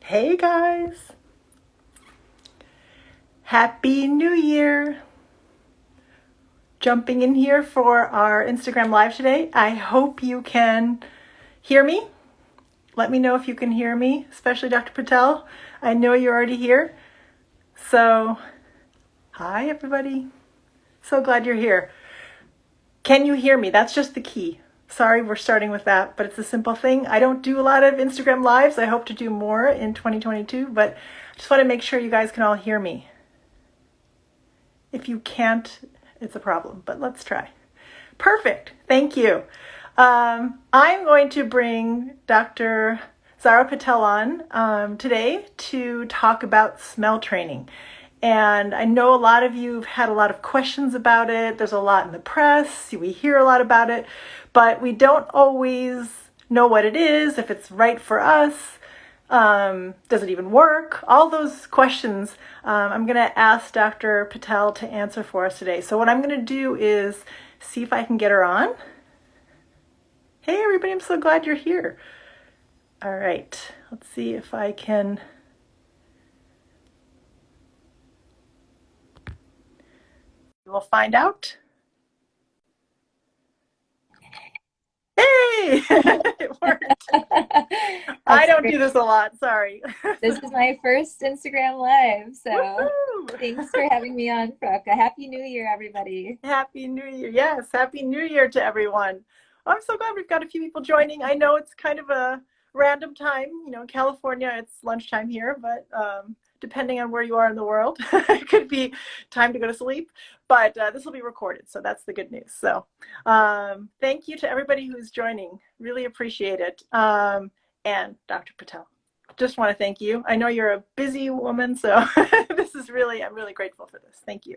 Hey guys, Happy New Year! Jumping in here for our Instagram Live today. I hope you can hear me. Let me know if you can hear me, especially Dr. Patel. I know you're already here. So, hi everybody. So glad you're here. Can you hear me? That's just the key. Sorry, we're starting with that, but it's a simple thing. I don't do a lot of Instagram Lives. I hope to do more in 2022, but I just want to make sure you guys can all hear me. If you can't, it's a problem, but let's try. Perfect. Thank you. I'm going to bring Dr. Zara Patel on today to talk about smell training. And I know a lot of you have had a lot of questions about it. There's a lot in the press. We hear a lot about it, but we don't always know what it is, if it's right for us. Does it even work? All those questions I'm going to ask Dr. Patel to answer for us today. So what I'm going to do is see if I can get her on. Hey everybody, I'm so glad you're here. All right, let's see if I can. We'll find out. Hey, it worked. I don't do this a lot, sorry. This is my first Instagram Live, so Woohoo! thanks for having me on, Frocka. Happy New Year, everybody. Happy New Year. Yes, Happy New Year to everyone. I'm so glad we've got a few people joining. I know it's kind of a random time. You know, in California, it's lunchtime here, but depending on where you are in the world, it could be time to go to sleep. But this will be recorded, so that's the good news. So thank you to everybody who's joining. Really appreciate it. And Dr. Patel, just want to thank you. I know you're a busy woman, so this is really, I'm really grateful for this. Thank you.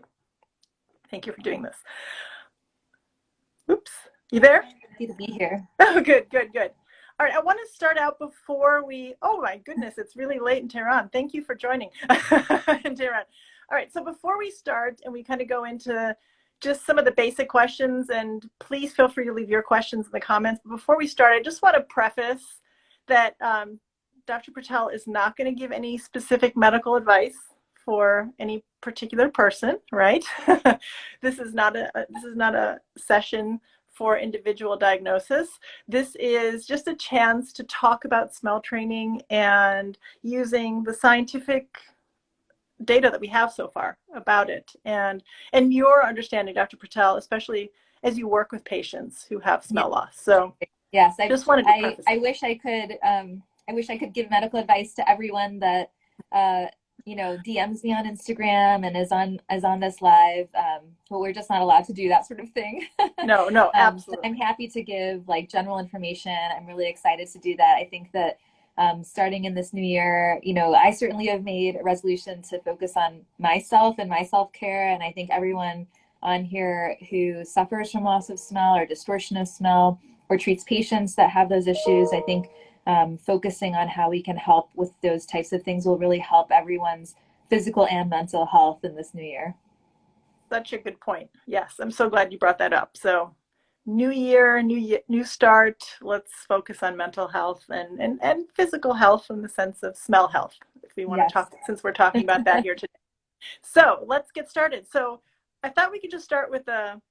Thank you for doing this. Oops, you there? Happy to be here. Oh, good, good, good. All right, I want to start out before we, oh my goodness, it's really late in Tehran. Thank you for joining in Tehran. All right, so before we start and we kind of go into just some of the basic questions, and please feel free to leave your questions in the comments. But before we start, I just want to preface that Dr. Patel is not going to give any specific medical advice for any particular person, right? This is not a session for individual diagnosis. This is just a chance to talk about smell training and using the scientific data that we have so far about it, and your understanding, Dr. Patel, especially as you work with patients who have smell loss. So Yes, just wanted to preface I wish I could give medical advice to everyone that DMs me on Instagram and is on this live. But we're just not allowed to do that sort of thing. No, no, So absolutely. I'm happy to give like general information. I'm really excited to do that. I think that starting in this new year, I certainly have made a resolution to focus on myself and my self-care. And I think everyone on here who suffers from loss of smell or distortion of smell or treats patients that have those issues, I think focusing on how we can help with those types of things will really help everyone's physical and mental health in this new year. Such a good point. Yes, I'm so glad you brought that up. So new year, new start. Let's focus on mental health and physical health in the sense of smell health, if we want to Yes. talk, since we're talking about that here today. So let's get started. So I thought we could just start with a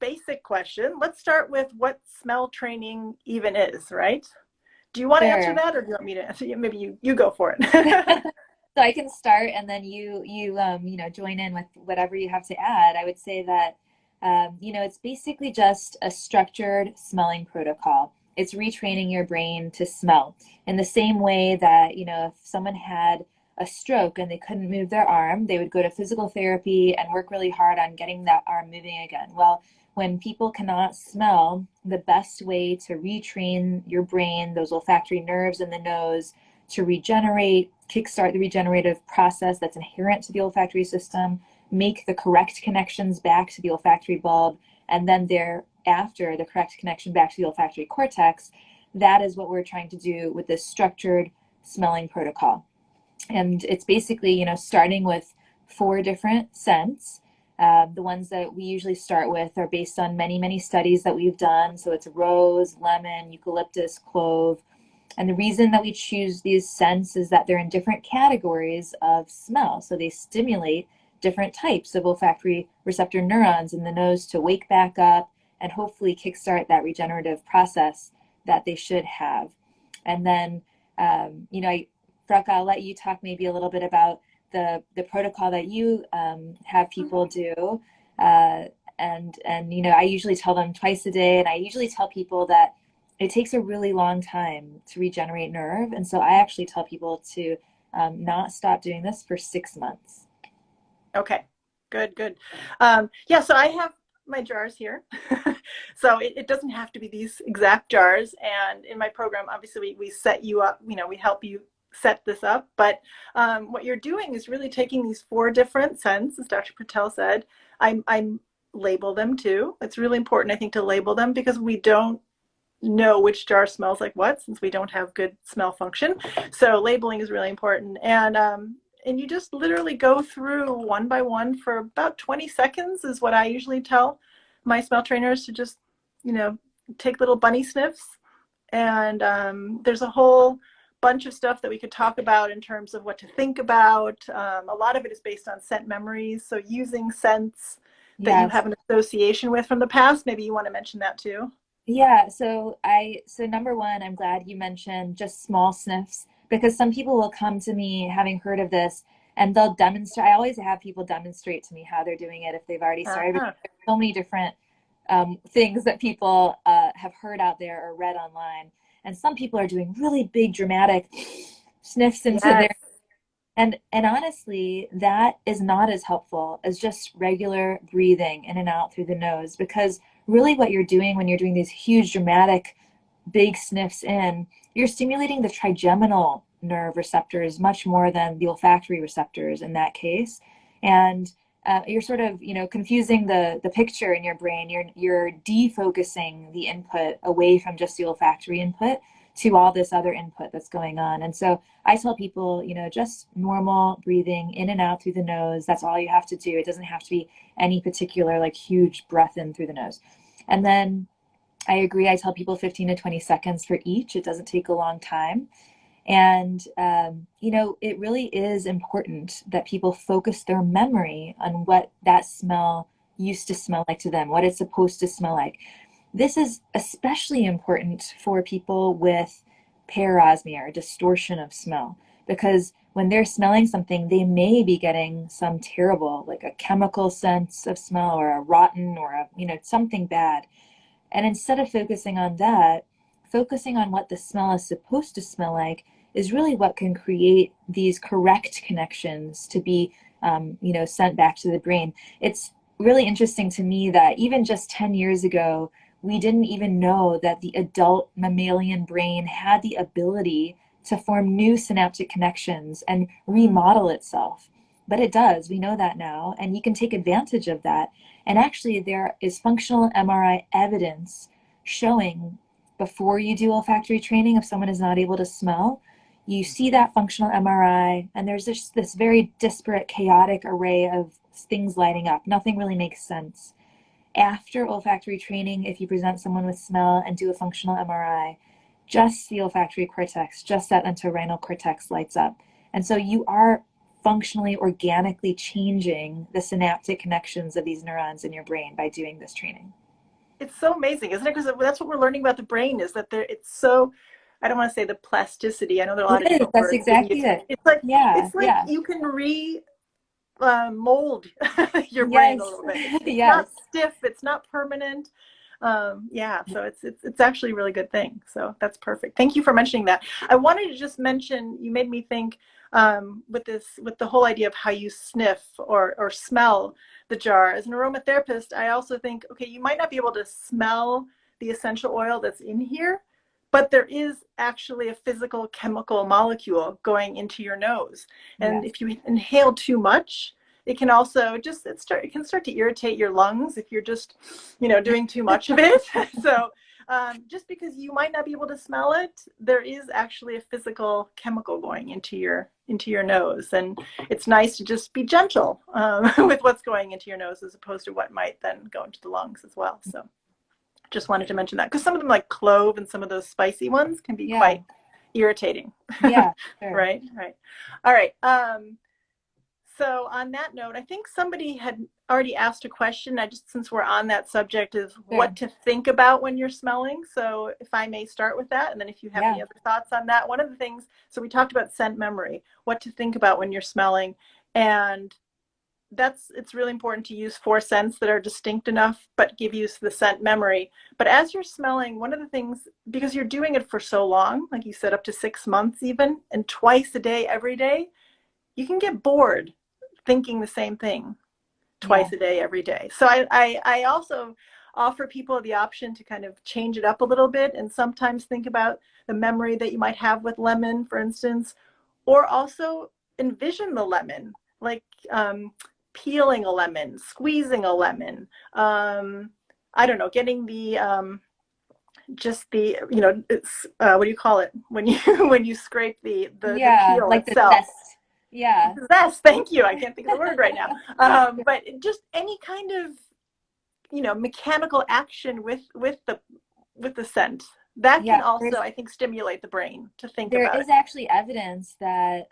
basic question. Let's start with what smell training even is, right? Do you want to answer Sure. that, or do you want me to answer? Maybe you go for it. So I can start, and then join in with whatever you have to add. I would say that it's basically just a structured smelling protocol. It's retraining your brain to smell in the same way that if someone had a stroke and they couldn't move their arm, they would go to physical therapy and work really hard on getting that arm moving again. Well, when people cannot smell, the best way to retrain your brain, those olfactory nerves in the nose, to regenerate, kickstart the regenerative process that's inherent to the olfactory system, make the correct connections back to the olfactory bulb, and then thereafter the correct connection back to the olfactory cortex. That is what we're trying to do with this structured smelling protocol. And it's basically, starting with 4 different scents. The ones that we usually start with are based on many, many studies that we've done. So it's rose, lemon, eucalyptus, clove, And the reason that we choose these scents is that they're in different categories of smell. So they stimulate different types of olfactory receptor neurons in the nose to wake back up and hopefully kickstart that regenerative process that they should have. And then, Brooke, I'll let you talk maybe a little bit about the protocol that you have people do. I usually tell them twice a day, and I usually tell people that it takes a really long time to regenerate nerve. And so I actually tell people to not stop doing this for 6 months. Okay, good. Yeah, so I have my jars here. So it doesn't have to be these exact jars. And in my program, obviously, we set you up, we help you set this up. But what you're doing is really taking these 4 different scents, as Dr. Patel said. I label them too. It's really important, I think, to label them because we don't know which jar smells like what since we don't have good smell function. So labeling is really important. And you just literally go through one by one for about 20 seconds is what I usually tell my smell trainers to just, take little bunny sniffs. And there's a whole bunch of stuff that we could talk about in terms of what to think about. A lot of it is based on scent memories. So using scents that you Yes. have an association with from the past, maybe you want to mention that too. Yeah, so number one, I'm glad you mentioned just small sniffs because some people will come to me having heard of this and they'll demonstrate. I always have people demonstrate to me how they're doing it if they've already started. Uh-huh. There's so many different things that people have heard out there or read online. And some people are doing really big dramatic sniffs into Yes. their and honestly, that is not as helpful as just regular breathing in and out through the nose because really what you're doing when you're doing these huge dramatic big sniffs in, you're stimulating the trigeminal nerve receptors much more than the olfactory receptors in that case. And you're sort of, confusing the picture in your brain. You're defocusing the input away from just the olfactory input to all this other input that's going on. And so I tell people, just normal breathing in and out through the nose. That's all you have to do. It doesn't have to be any particular like huge breath in through the nose. And then I agree. I tell people 15 to 20 seconds for each. It doesn't take a long time. And, it really is important that people focus their memory on what that smell used to smell like to them, what it's supposed to smell like. This is especially important for people with parosmia or distortion of smell, because when they're smelling something, they may be getting some terrible, like a chemical sense of smell or a rotten or something bad. And instead of focusing on that, focusing on what the smell is supposed to smell like is really what can create these correct connections to be, sent back to the brain. It's really interesting to me that even just 10 years ago, we didn't even know that the adult mammalian brain had the ability to form new synaptic connections and remodel itself. But it does. We know that now, and you can take advantage of that. And actually, there is functional MRI evidence showing before you do olfactory training, if someone is not able to smell, you see that functional MRI, and there's just this very disparate, chaotic array of things lighting up. Nothing really makes sense. After olfactory training, if you present someone with smell and do a functional MRI, just the olfactory cortex, just that entorhinal cortex lights up. And so you are functionally, organically changing the synaptic connections of these neurons in your brain by doing this training. It's so amazing, isn't it? Because that's what we're learning about the brain is that it's so, I don't want to say the plasticity. I know there are a lot of It is. different That's words being exactly used. it. It's like Yeah. it's like Yeah. you can mold your brain a Yes. little bit. It's Yes. not stiff. It's not permanent. Yeah, so it's actually a really good thing. So that's perfect. Thank you for mentioning that. I wanted to just mention, you made me think with the whole idea of how you sniff or smell the jar. As an aromatherapist, I also think, okay, you might not be able to smell the essential oil that's in here, but there is actually a physical chemical molecule going into your nose. And Yes. if you inhale too much, it can also it can start to irritate your lungs if you're just, doing too much of it. So just because you might not be able to smell it, there is actually a physical chemical going into your nose, and it's nice to just be gentle with what's going into your nose as opposed to what might then go into the lungs as well. So just wanted to mention that because some of them, like clove and some of those spicy ones, can be Yeah. quite irritating. Yeah, sure. Right, right. All right. So on that note, I think somebody had already asked a question. I just, since we're on that subject, is Sure. what to think about when you're smelling. So if I may start with that, and then if you have Yeah. any other thoughts on that, one of the things, so we talked about scent memory, what to think about when you're smelling. And it's really important to use four scents that are distinct enough, but give you the scent memory. But as you're smelling, one of the things, because you're doing it for so long, like you said, up to 6 months even, and twice a day, every day, you can get bored thinking the same thing Yeah. twice a day, every day. So I also offer people the option to kind of change it up a little bit and sometimes think about the memory that you might have with lemon, for instance, or also envision the lemon, like peeling a lemon, squeezing a lemon. I don't know, getting the just the it's what do you call it when you when you scrape the Yeah, peel like the itself? zest. Yeah. Zest. Thank you. I can't think of the word right now. But just any kind of mechanical action with the scent that can Yeah, also, I think, stimulate the brain to think there about it. is actually evidence that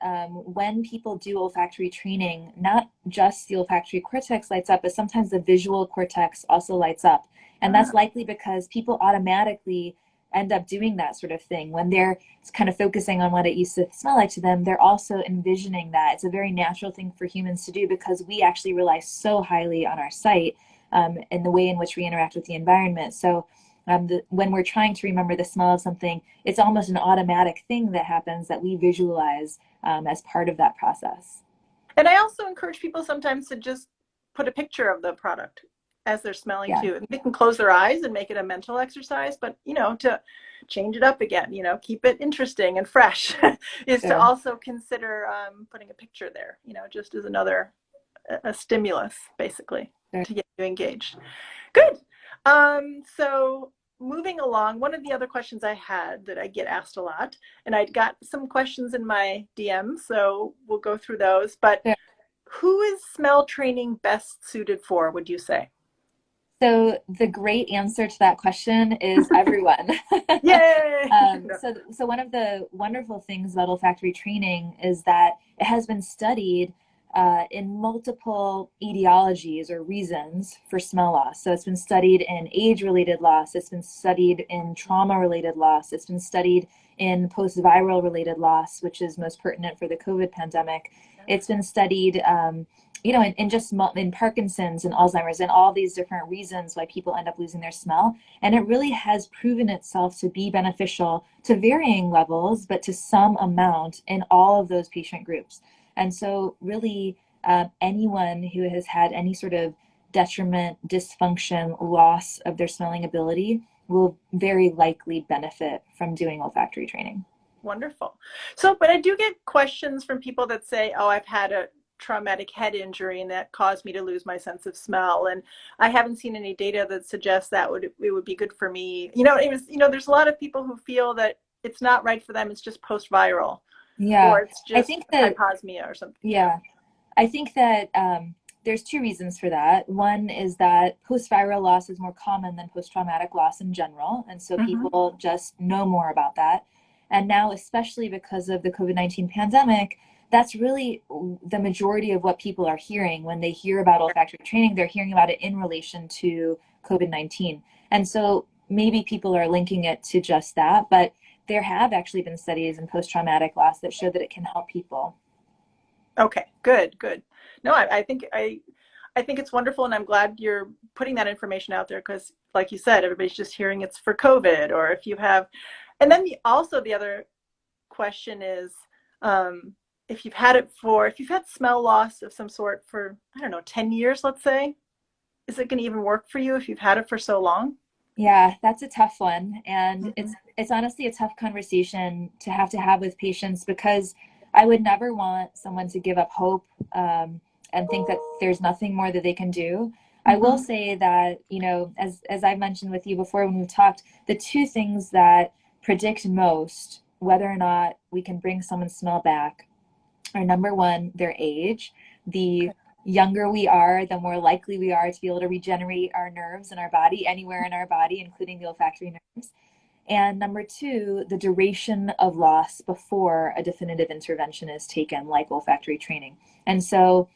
when people do olfactory training, not just the olfactory cortex lights up, but sometimes the visual cortex also lights up. And that's likely because people automatically end up doing that sort of thing. When they're kind of focusing on what it used to smell like to them, they're also envisioning that. It's a very natural thing for humans to do because we actually rely so highly on our sight and the way in which we interact with the environment. So when we're trying to remember the smell of something, it's almost an automatic thing that happens that we visualize as part of that process. And I also encourage people sometimes to just put a picture of the product as they're smelling Yeah, too. And they can close their eyes and make it a mental exercise, but to change it up again, keep it interesting and fresh is to sure. also consider putting a picture there, just as another a stimulus, basically, Sure. to get you engaged. Good. So moving along, one of the other questions I had that I get asked a lot, and I'd got some questions in my DM, so we'll go through those. But Sure. who is smell training best suited for, would you say? So the great answer to that question is everyone. Yay! So one of the wonderful things about olfactory training is that it has been studied in multiple etiologies or reasons for smell loss. So it's been studied in age-related loss. It's been studied in trauma-related loss. It's been studied in post-viral related loss, which is most pertinent for the COVID pandemic. It's been studied in just in Parkinson's and Alzheimer's and all these different reasons why people end up losing their smell. And it really has proven itself to be beneficial to varying levels, but to some amount in all of those patient groups. And so really anyone who has had any sort of detriment, dysfunction, loss of their smelling ability will very likely benefit from doing olfactory training. Wonderful. So, but I do get questions from people that say, "Oh, I've had a traumatic head injury and that caused me to lose my sense of smell." And I haven't seen any data that suggests that it would be good for me. There's a lot of people who feel that it's not right for them. It's just post-viral, Yeah, or it's I just think that, hyposmia or something. yeah, I think that there's two reasons for that. One is that post-viral loss is more common than post-traumatic loss in general, and so Mm-hmm. people just know more about that. And now, especially because of the COVID-19 pandemic, that's really the majority of what people are hearing when they hear about olfactory training. They're hearing about it in relation to COVID-19. And so maybe people are linking it to just that, but there have actually been studies in post-traumatic loss that show that it can help people. Okay, good, good. No, I think it's wonderful, and I'm glad you're putting that information out there because, like you said, everybody's just hearing it's for COVID, or if you have, and then the other question is, if you've had smell loss of some sort for, I don't know, 10 years, let's say, is it going to even work for you if you've had it for so long? Yeah, that's a tough one. And Mm-hmm. it's honestly a tough conversation to have with patients because I would never want someone to give up hope and think that there's nothing more that they can do. I will Mm-hmm. say that, as I mentioned with you before when we've talked, the two things that predict most whether or not we can bring someone's smell back are number one, their age. The Okay. younger we are, the more likely we are to be able to regenerate our nerves in our body, anywhere in our body, including the olfactory nerves. And number two, the duration of loss before a definitive intervention is taken, like olfactory training. And so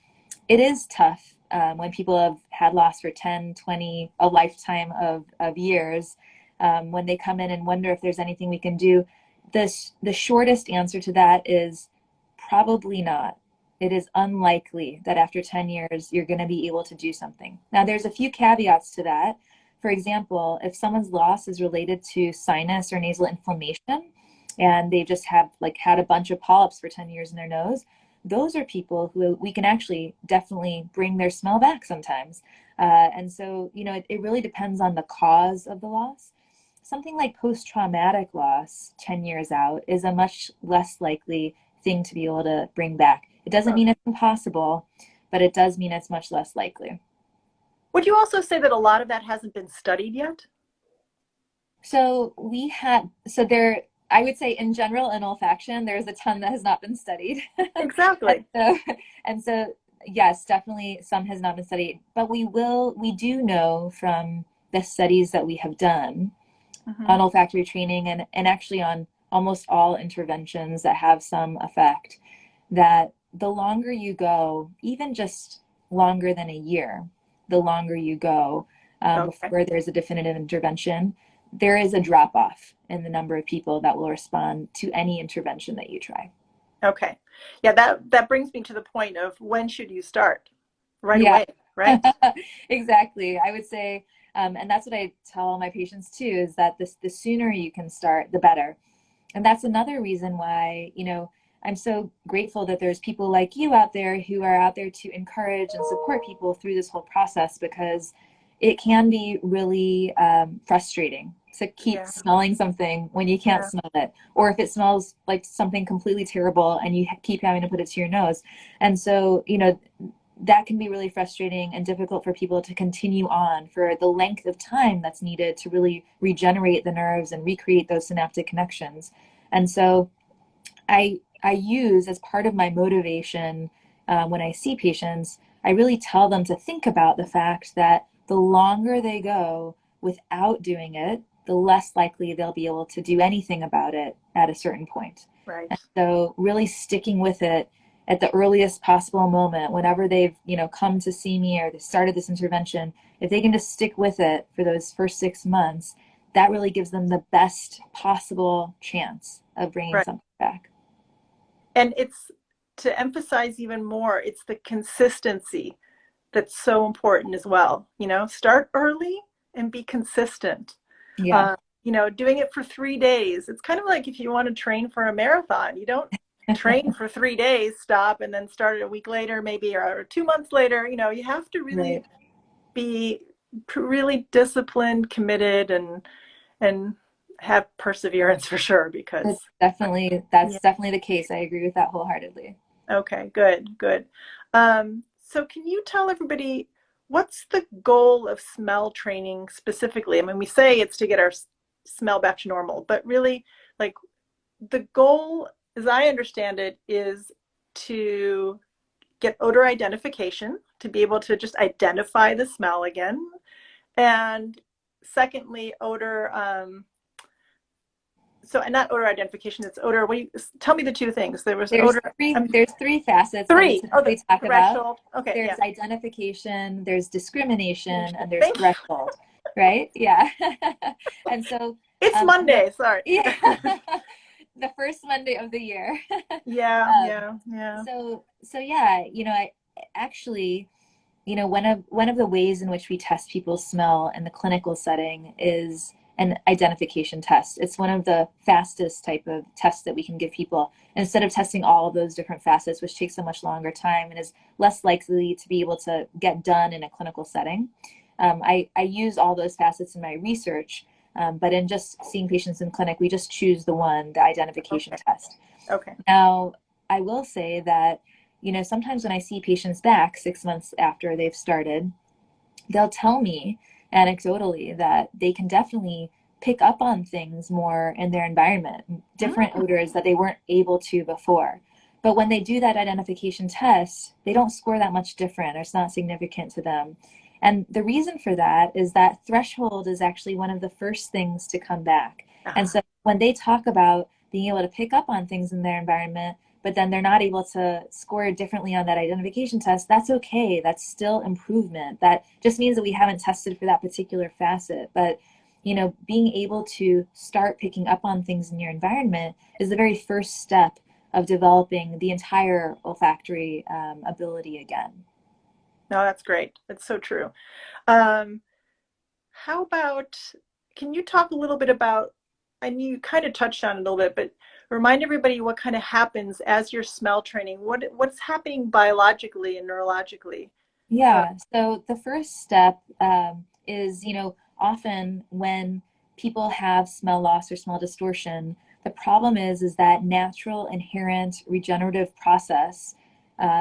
it is tough when people have had loss for 10, 20, a lifetime of years, when they come in and wonder if there's anything we can do. The shortest answer to that is probably not. It is unlikely that after 10 years, you're going to be able to do something. Now, there's a few caveats to that. For example, if someone's loss is related to sinus or nasal inflammation, and they just have had a bunch of polyps for 10 years in their nose, those are people who we can actually definitely bring their smell back sometimes. And so, it really depends on the cause of the loss. Something like post-traumatic loss 10 years out is a much less likely thing to be able to bring back. It doesn't mean it's impossible, but it does mean it's much less likely. Would you also say that a lot of that hasn't been studied yet? So I would say in general, in olfaction, there's a ton that has not been studied. Exactly. and so, yes, definitely some has not been studied, but we do know from the studies that we have done on olfactory training and actually on almost all interventions that have some effect, that the longer you go, even just longer than a year, the longer you go before there's a definitive intervention, there is a drop off in the number of people that will respond to any intervention that you try. Okay. Yeah, that brings me to the point of when should you start? Right Yeah. away, right? Exactly. I would say, and that's what I tell all my patients too, is that the sooner you can start, the better. And that's another reason why, I'm so grateful that there's people like you out there who are out there to encourage and support people through this whole process, because it can be really frustrating to keep smelling something when you can't smell it, or if it smells like something completely terrible and you keep having to put it to your nose. And so, that can be really frustrating and difficult for people to continue on for the length of time that's needed to really regenerate the nerves and recreate those synaptic connections. And so I use, as part of my motivation when I see patients, I really tell them to think about the fact that the longer they go without doing it, the less likely they'll be able to do anything about it at a certain point. Right. And so really sticking with it at the earliest possible moment, whenever they've, come to see me or they started this intervention, if they can just stick with it for those first 6 months, that really gives them the best possible chance of bringing something back. And it's, to emphasize even more, it's the consistency that's so important as well. Start early and be consistent. Yeah. Doing it for 3 days. It's kind of like if you want to train for a marathon, you don't train for 3 days, stop, and then start it a week later, maybe, or 2 months later. You have to really be really disciplined, committed, and have perseverance for sure, because that's definitely the case. I agree with that wholeheartedly. Okay, good. So can you tell everybody what's the goal of smell training specifically? I mean, we say it's to get our smell back to normal, but really, like, the goal, as I understand it, is to get odor identification, to be able to just identify the smell again. And secondly, odor, and not odor identification, it's odor. Tell me the two things. There's odor. There's three facets that we typically talk about. Okay. There's identification, there's discrimination, and there's threshold. Right? Yeah. And so it's Monday. Sorry. Yeah. The first Monday of the year. Yeah. So yeah, I actually, one of the ways in which we test people's smell in the clinical setting is an identification test. It's one of the fastest type of tests that we can give people, instead of testing all of those different facets, which takes a much longer time and is less likely to be able to get done in a clinical setting. I use all those facets in my research, but in just seeing patients in clinic, we just choose the identification test. Okay. Now, I will say that, sometimes when I see patients back 6 months after they've started, they'll tell me anecdotally that they can definitely pick up on things more in their environment, different odors that they weren't able to before. But when they do that identification test, they don't score that much different, or it's not significant to them. And the reason for that is that threshold is actually one of the first things to come back. And Uh-huh. so when they talk about being able to pick up on things in their environment, but then they're not able to score differently on that identification test, that's okay. That's still improvement. That just means that we haven't tested for that particular facet. But, being able to start picking up on things in your environment is the very first step of developing the entire olfactory ability again. No, that's great. That's so true. Um, how about, can you talk a little bit about, I knew you kind of touched on it a little bit, but remind everybody what kind of happens as you're smell training. What's happening biologically and neurologically? Uh, Yeah, so the first step is, often when people have smell loss or smell distortion, the problem is that natural inherent regenerative process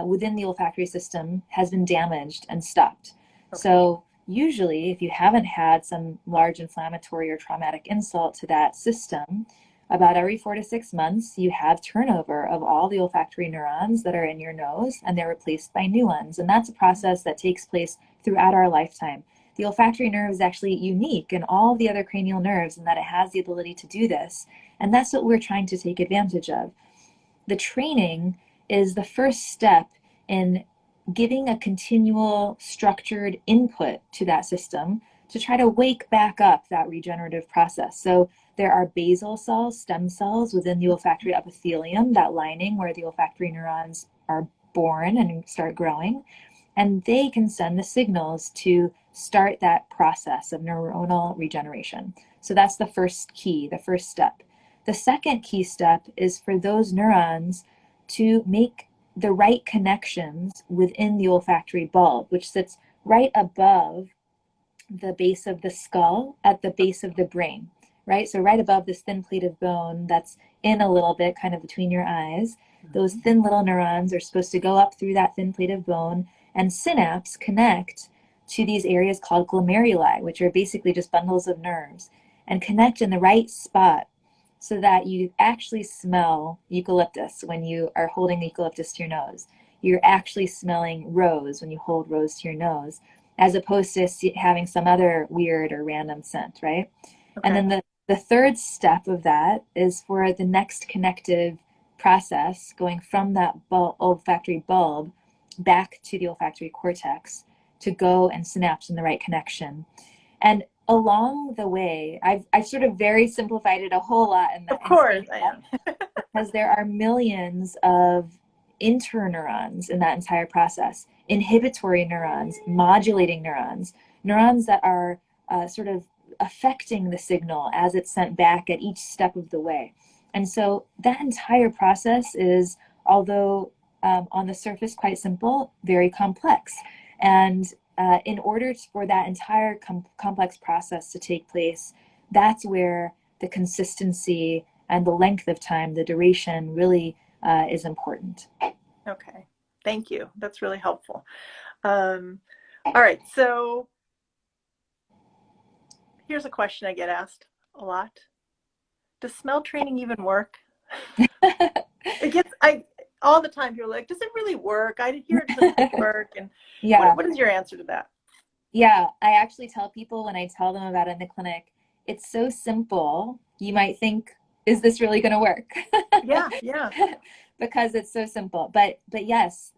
within the olfactory system has been damaged and stopped. okay. So usually, if you haven't had some large inflammatory or traumatic insult to that system, about every 4 to 6 months, you have turnover of all the olfactory neurons that are in your nose, and they're replaced by new ones. And that's a process that takes place throughout our lifetime. The olfactory nerve is actually unique in all the other cranial nerves in that it has the ability to do this. And that's what we're trying to take advantage of. The training is the first step in giving a continual structured input to that system to try to wake back up that regenerative process. So there are basal cells, stem cells within the olfactory epithelium, that lining where the olfactory neurons are born and start growing. And they can send the signals to start that process of neuronal regeneration. So that's the first key, the first step. The second key step is for those neurons to make the right connections within the olfactory bulb, which sits right above the base of the skull at the base of the brain, right? So right above this thin plate of bone that's in a little bit kind of between your eyes, those Mhm. thin little neurons are supposed to go up through that thin plate of bone and synapse connect to these areas called glomeruli, which are basically just bundles of nerves, and connect in the right spot so that you actually smell eucalyptus when you are holding eucalyptus to your nose. You're actually smelling rose when you hold rose to your nose, as opposed to having some other weird or random scent, right? And Okay. then the third step of that is for the next connective process going from that olfactory bulb back to the olfactory cortex to go and synapse in the right connection. And along the way, I've sort of very simplified it a whole lot Of and course, sped I it up am. because there are millions of interneurons in that entire process, inhibitory neurons, modulating neurons, neurons that are sort of affecting the signal as it's sent back at each step of the way. And so that entire process is, although on the surface quite simple, very complex. And in order for that entire complex process to take place, that's where the consistency and the length of time, the duration really is important. Okay. Thank you. That's really helpful. Um, all right. So here's a question I get asked a lot. Does smell training even work? It gets I all the time people are like, does it really work? I hear it doesn't really work. And what Yeah, what is your answer to that? yeah. I actually tell people when I tell them about it in the clinic, it's so simple. You might think, is this really going to work? Yeah, yeah. Because it's so simple. But yes,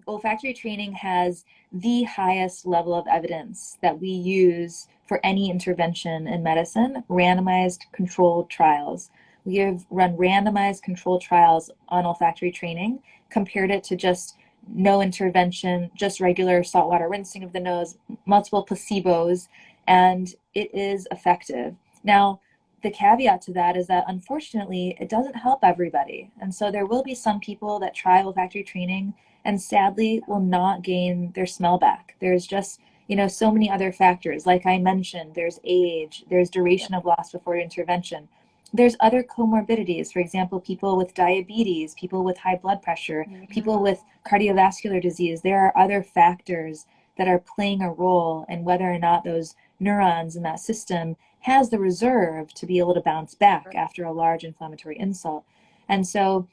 olfactory training has the highest level of evidence that we use for any intervention in medicine, randomized controlled trials. We have run randomized controlled trials on olfactory training, compared it to just no intervention, just regular saltwater rinsing of the nose, multiple placebos, and it is effective. Now, the caveat to that is that unfortunately, it doesn't help everybody. And so there will be some people that try olfactory training and sadly will not gain their smell back. There's just, so many other factors. Like I mentioned, there's age, there's Yeah. duration of loss before intervention. There's other comorbidities, for example, people with diabetes, people with high blood pressure, Mhm. people with cardiovascular disease. There are other factors that are playing a role in whether or not those neurons in that system has the reserve to be able to bounce back Right. after a large inflammatory insult. And so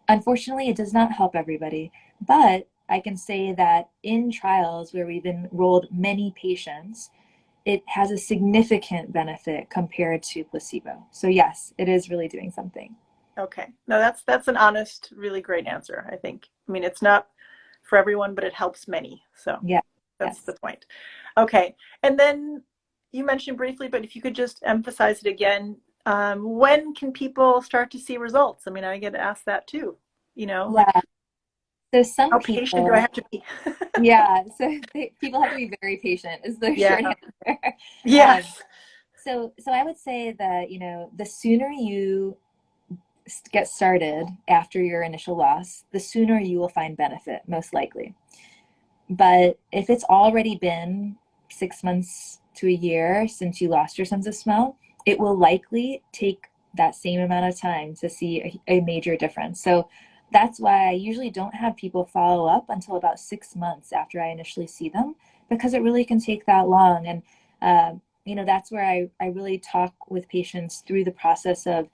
unfortunately, it does not help everybody, but I can say that in trials where we've enrolled many patients, it has a significant benefit compared to placebo. So yes, it is really doing something. Okay. No, that's an honest, really great answer, I think. I mean, it's not for everyone, but it helps many. So Yeah. that's the Yes. point. Okay. And then you mentioned briefly, but if you could just emphasize it again, when can people start to see results? I mean, I get asked that too. Like, Yeah. So some how patient do I people, have to be? yeah, so people have to be very patient is the Yeah. short answer. Um, Yes. so I would say that, the sooner you get started after your initial loss, the sooner you will find benefit, most likely. But if it's already been 6 months to a year since you lost your sense of smell, it will likely take that same amount of time to see a major difference. So that's why I usually don't have people follow up until about 6 months after I initially see them, because it really can take that long. And, that's where I really talk with patients through the process of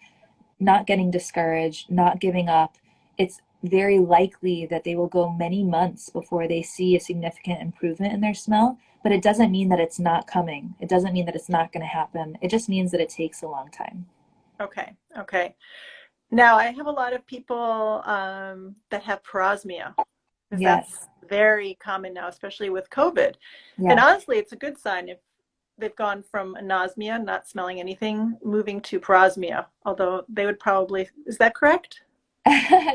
not getting discouraged, not giving up. It's very likely that they will go many months before they see a significant improvement in their smell, but it doesn't mean that it's not coming. It doesn't mean that it's not going to happen. It just means that it takes a long time. Okay. Okay. Now, I have a lot of people that have parosmia, because that's Yes. very common now, especially with COVID. And Yeah. honestly, it's a good sign if they've gone from anosmia, not smelling anything, moving to parosmia, although they would probably, is that correct?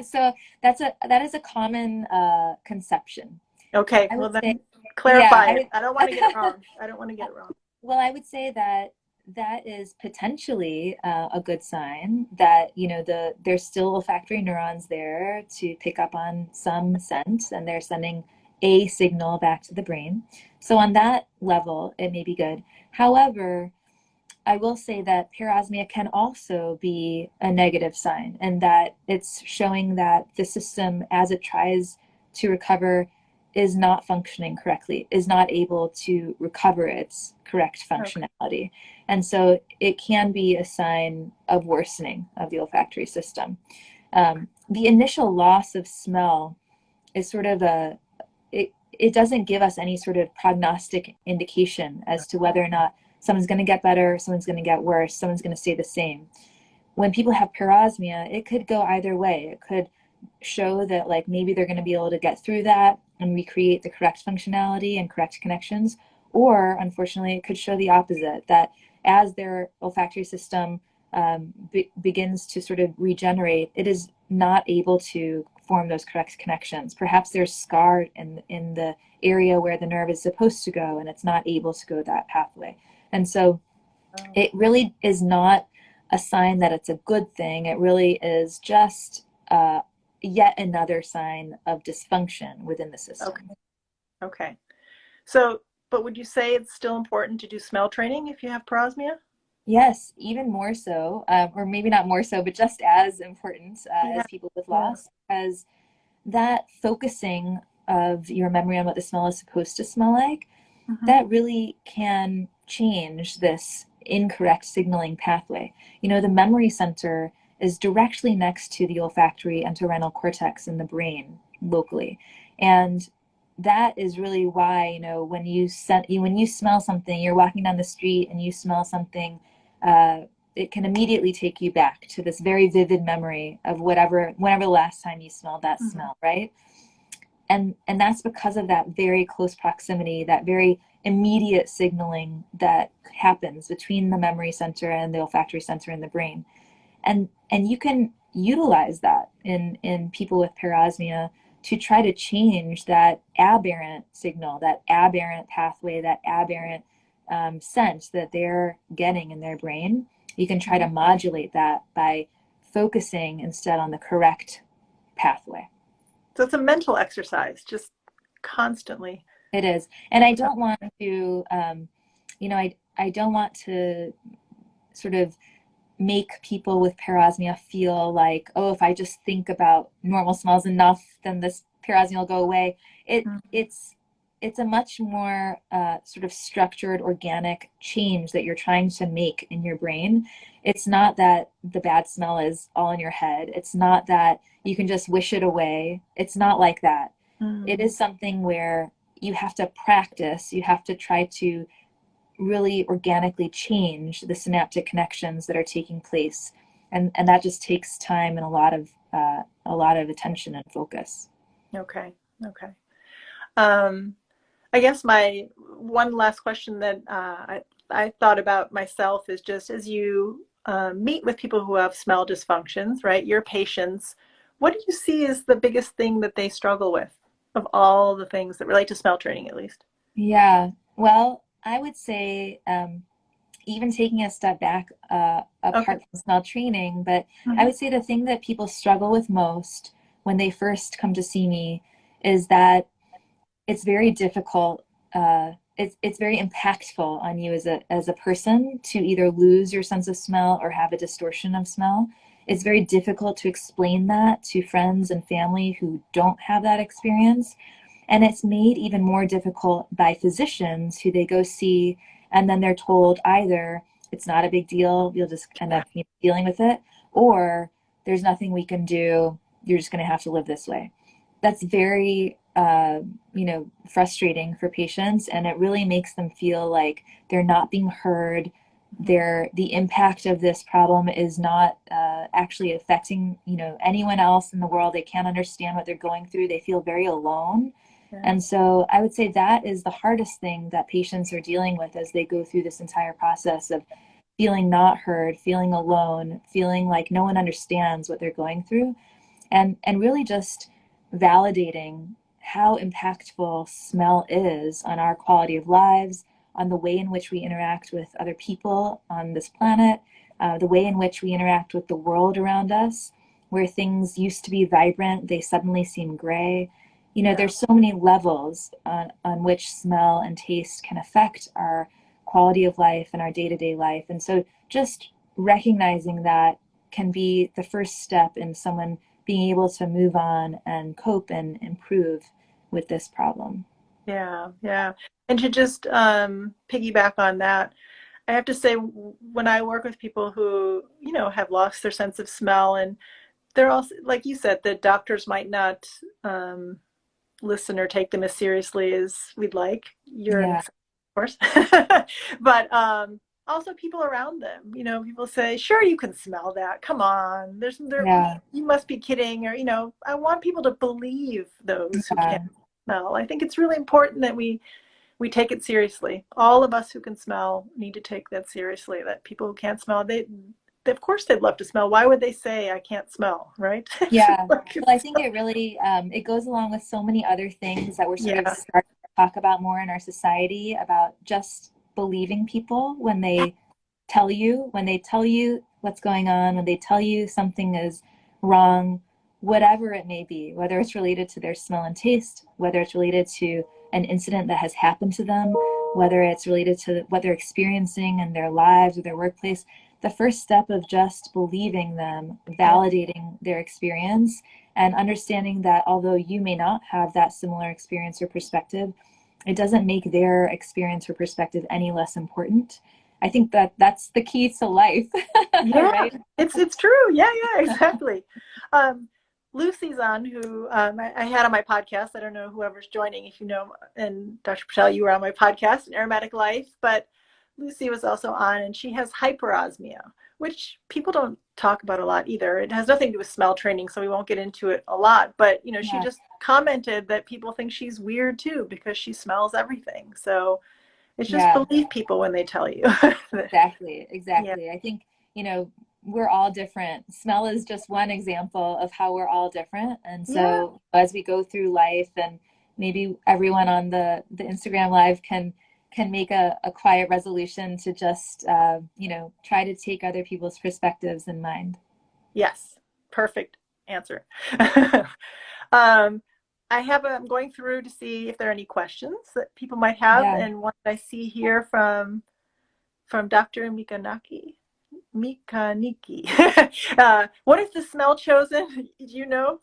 So that is a common conception. Okay, I well would say, then yeah, clarify I it. I don't want to get it would wrong. I don't want to get it wrong. Well, I would say that that is potentially a good sign that, there's still olfactory neurons there to pick up on some scent, and they're sending a signal back to the brain. So on that level, it may be good. However, I will say that parosmia can also be a negative sign, and that it's showing that the system, as it tries to recover, is not functioning correctly, is not able to recover its correct Okay. functionality. And so it can be a sign of worsening of the olfactory system. The initial loss of smell is sort of it doesn't give us any sort of prognostic indication as to whether or not someone's going to get better, someone's going to get worse, someone's going to stay the same. When people have parosmia, it could go either way. It could show that like maybe they're going to be able to get through that and recreate the correct functionality and correct connections, or unfortunately it could show the opposite, that as their olfactory system begins to sort of regenerate, it is not able to form those correct connections. Perhaps there's scar in the area where the nerve is supposed to go, and it's not able to go that pathway. And so Oh, it really is not a sign that it's a good thing. It really is just yet another sign of dysfunction within the okay. system. Okay. So, but would you say it's still important to do smell training if you have parosmia? Yes, even more so, or maybe not more so, but just as important Yeah. as people with Yeah. loss, as that focusing of your memory on what the smell is supposed to smell like, Hmm. that really can change this incorrect signaling pathway. The memory center is directly next to the olfactory entorhinal cortex in the brain locally. And that is really why, when you smell something, you're walking down the street and you smell something, uh, it can immediately take you back to this very vivid memory of whenever the last time you smelled that Hmm. smell, right? And that's because of that very close proximity, that very immediate signaling that happens between the memory center and the olfactory center in the brain. And you can utilize that in people with parosmia to try to change that aberrant signal, that aberrant pathway, that aberrant sense that they're getting in their brain. You can try to modulate that by focusing instead on the correct pathway. So it's a mental exercise, just constantly. It is. And I don't want to, I don't want to sort of make people with parosmia feel like, oh, if I just think about normal smells enough, then this parosmia will go away. It Mhm. it's a much more sort of structured, organic change that you're trying to make in your brain. It's not that the bad smell is all in your head. It's not that you can just wish it away. It's not like that. It Mm. is something where you have to practice. You have to try to really organically change the synaptic connections that are taking place. And that just takes time and a lot of attention and focus. Okay. Okay. Um, I guess my one last question that I thought about myself is just as you meet with people who have smell dysfunctions, right? Your patients, what do you see as the biggest thing that they struggle with of all the things that relate to smell training, at least? Yeah, well, I would say even taking a step back, Okay. apart from smell training, but I Mhm. would say the thing that people struggle with most when they first come to see me is that it's very difficult. It's very impactful on you as a person to either lose your sense of smell or have a distortion of smell. It's very difficult to explain that to friends and family who don't have that experience. And it's made even more difficult by physicians who they go see, and then they're told either it's not a big deal, you'll just end up dealing with it, or there's nothing we can do, you're just going to have to live this way. That's very, frustrating for patients, and it really makes them feel like they're not being heard. The impact of this problem is not actually affecting, anyone else in the world. They can't understand what they're going through. They feel very alone. Yeah. And so I would say that is the hardest thing that patients are dealing with as they go through this entire process of feeling not heard, feeling alone, feeling like no one understands what they're going through, and really just validating how impactful smell is on our quality of lives, on the way in which we interact with other people on this planet, the way in which we interact with the world around us, where things used to be vibrant, they suddenly seem gray. Yeah. There's so many levels on which smell and taste can affect our quality of life and our day-to-day life. And so just recognizing that can be the first step in someone being able to move on and cope and improve with this problem. Yeah. Yeah. And to just piggyback on that, I have to say, when I work with people who, have lost their sense of smell, and they're also, like you said, the doctors might not um, listen or take them as seriously as we'd like. You're an Yeah, exception, of course. But also people around them, people say, sure, you can smell that. Come on. yeah, You must be kidding. Or, I want people to believe those who can't yeah, smell. I think it's really important that we take it seriously. All of us who can smell need to take that seriously, that people who can't smell, of course they'd love to smell. Why would they say I can't smell, right? yeah. Well, I think it really it goes along with so many other things that we're sort of Yeah. starting to talk about more in our society about just believing people when they tell you what's going on, when they tell you something is wrong, whatever it may be, whether it's related to their smell and taste, whether it's related to an incident that has happened to them, whether it's related to what they're experiencing in their lives or their workplace. The first step of just believing them, Yeah. validating their experience, and understanding that although you may not have that similar experience or perspective, it doesn't make their experience or perspective any less important. I think that that's the key to life, Yeah, right? it's true. Yeah, yeah, exactly. Um, Lucy's on, who I had on my podcast. I don't know whoever's joining, if you know, and Dr. Patel, you were on my podcast, An Aromatic Life, but Lucy was also on, and she has hyperosmia, which people don't talk about a lot either. It has nothing to do with smell training, so we won't get into it a lot. But she Yeah, just commented that people think she's weird too because she smells everything. So it's just yeah, believe people when they tell you. exactly, Yeah, exactly. I think, we're all different. Smell is just one example of how we're all different. And yeah. so as we go through life, and maybe everyone on the Instagram live can make a quiet resolution to just try to take other people's perspectives in mind. Yes, perfect answer. um, I'm going through to see if there are any questions that people might have, Yeah. and one that I see here from Dr. Mikaniki. What is the smell chosen? Do you know?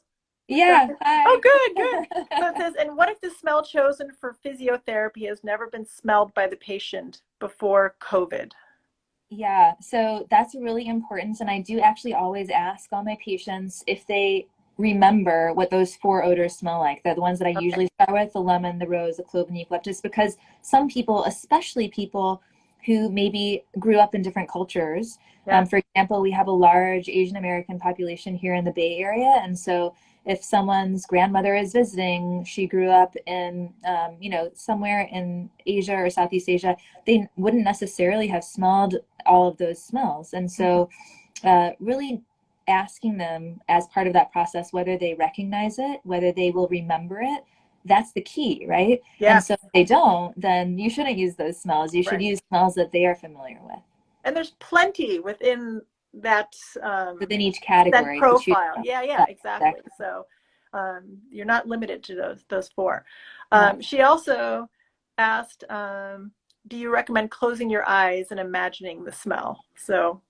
Yeah, Doctor? Oh, hi. good, good. So it says, and what if the smell chosen for physiotherapy has never been smelled by the patient before COVID? Yeah, so that's really important. And I do actually always ask all my patients if they remember what those four odors smell like. They're the ones that I Okay. usually start with: the lemon, the rose, the clove, and the eucalyptus, because some people, especially people who maybe grew up in different cultures. Yeah. For example, we have a large Asian American population here in the Bay Area, and so if someone's grandmother is visiting, she grew up in, somewhere in Asia or Southeast Asia, they wouldn't necessarily have smelled all of those smells. And so really asking them as part of that process whether they recognize it, whether they will remember it, that's the key, right? Yeah. And so if they don't, then you shouldn't use those smells. You should Right. use smells that they are familiar with. And there's plenty within that Within each that category to choose profile. from. Yeah, exactly. Exactly. So you're not limited to those four. No. She also asked, do you recommend closing your eyes and imagining the smell? So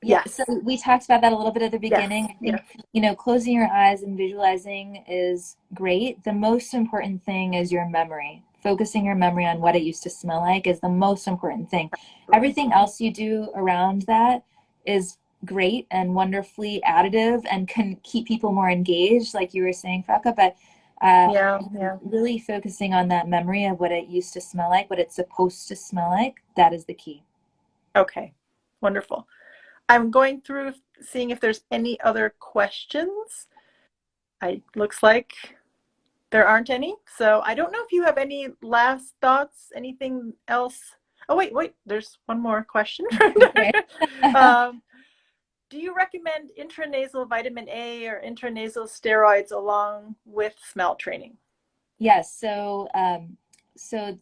Yeah, yes. so we talked about that a little bit at the Yes. beginning. I think, Yes. closing your eyes and visualizing is great. The most important thing is your memory. Focusing your memory on what it used to smell like is the most important thing. Everything else you do around that is great and wonderfully additive and can keep people more engaged, like you were saying, Frauke, but Yeah. really focusing on that memory of what it used to smell like, what it's supposed to smell like, that is the key. Okay. Wonderful. I'm going through seeing if there's any other questions. Looks like there aren't any. So I don't know if you have any last thoughts, anything else. Oh, wait, there's one more question. Okay. Do you recommend intranasal vitamin A or intranasal steroids along with smell training? Yes, so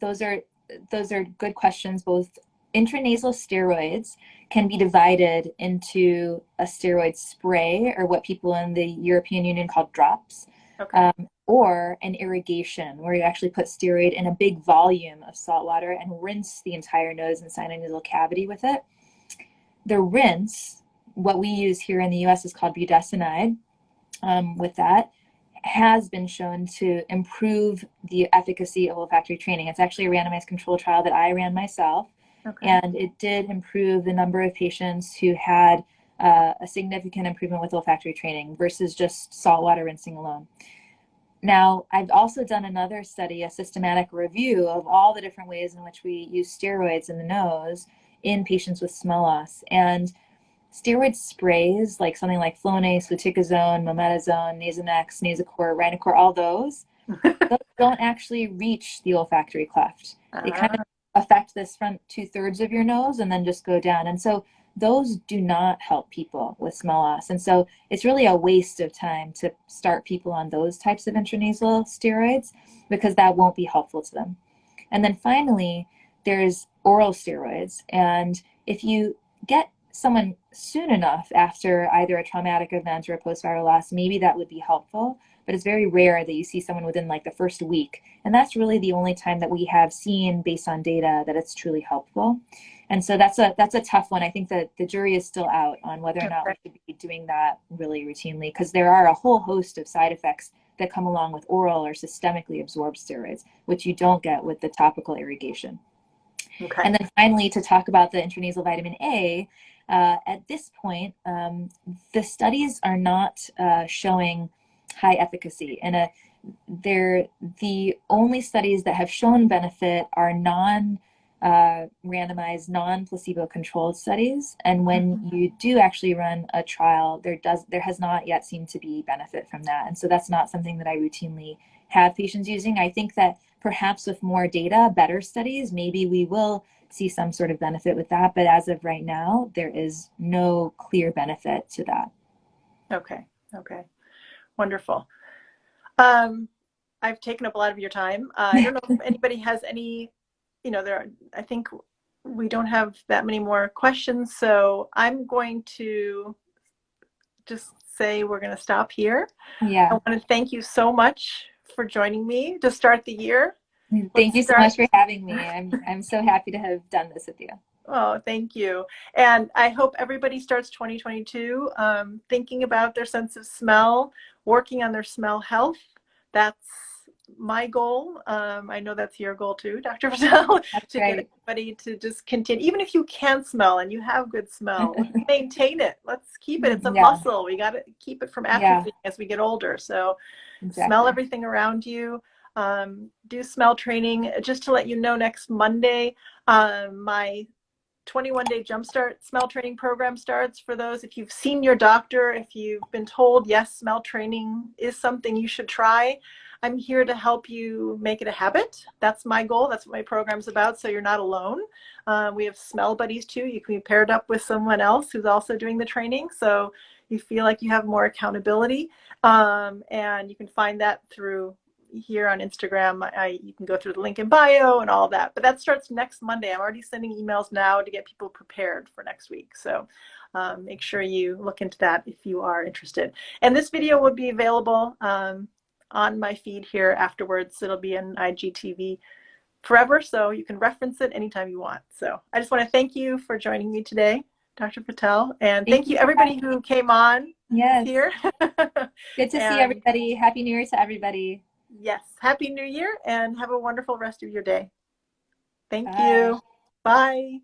those are good questions. Both intranasal steroids can be divided into a steroid spray, or what people in the European Union call drops, Okay. or an irrigation, where you actually put steroid in a big volume of salt water and rinse the entire nose and sinonasal cavity with it. The rinse, what we use here in the US is called budesonide, with that, has been shown to improve the efficacy of olfactory training. It's actually a randomized control trial that I ran myself, Okay. and it did improve the number of patients who had a significant improvement with olfactory training versus just saltwater rinsing alone. Now, I've also done another study, a systematic review of all the different ways in which we use steroids in the nose in patients with smell loss. And steroid sprays, like something like Flonase, fluticasone, mometasone, Nasonex, Nasacort, Rhinocort, all those don't actually reach the olfactory cleft. They kind of affect this front 2/3 of your nose and then just go down. And so those do not help people with smell loss. And so it's really a waste of time to start people on those types of intranasal steroids, because that won't be helpful to them. And then finally, there's oral steroids. And if you get someone soon enough after either a traumatic event or a post-viral loss, maybe that would be helpful. But it's very rare that you see someone within like the first week. And that's really the only time that we have seen, based on data, that it's truly helpful. And so that's a tough one. I think that the jury is still out on whether or not we should be doing that really routinely, because there are a whole host of side effects that come along with oral or systemically absorbed steroids, which you don't get with the topical irrigation. Okay. And then finally, to talk about the intranasal vitamin A, at this point, the studies are not showing high efficacy. And the only studies that have shown benefit are randomized, non-placebo controlled studies. And when you do actually run a trial, there has not yet seemed to be benefit from that. And so that's not something that I routinely have patients using. I think that perhaps with more data, better studies, maybe we will see some sort of benefit with that. But as of right now, there is no clear benefit to that. Okay. Wonderful. I've taken up a lot of your time. I don't know if anybody has any, I think we don't have that many more questions. So I'm going to just say we're going to stop here. Yeah. I want to thank you so much for joining me to start the year. Thank you so much for having me. I'm so happy to have done this with you. Oh, thank you. And I hope everybody starts 2022 thinking about their sense of smell, working on their smell health. That's my goal. I know that's your goal too, Dr. Patel, to get everybody to just continue. Even if you can't smell and you have good smell, maintain it. Let's keep it. It's a muscle. We got to keep it from atrophy as we get older. So smell everything around you. Do smell training. Just to let you know, next Monday, My 21-day jumpstart smell training program starts for those. If you've seen your doctor, if you've been told, yes, smell training is something you should try, I'm here to help you make it a habit. That's my goal. That's what my program's about. So you're not alone. We have smell buddies too. You can be paired up with someone else who's also doing the training. So you feel like you have more accountability. And you can find that through here on Instagram. You can go through the link in bio and all that. But that starts next Monday. I'm already sending emails now to get people prepared for next week. So make sure you look into that if you are interested. And this video will be available on my feed here afterwards. It'll be in IGTV forever, so you can reference it anytime you want. So I just want to thank you for joining me today, Dr. Patel, and thank you everybody who came on Yes. here. Good to see everybody. Happy New Year to everybody. Yes, Happy New Year, and have a wonderful rest of your day. Thank you. Bye.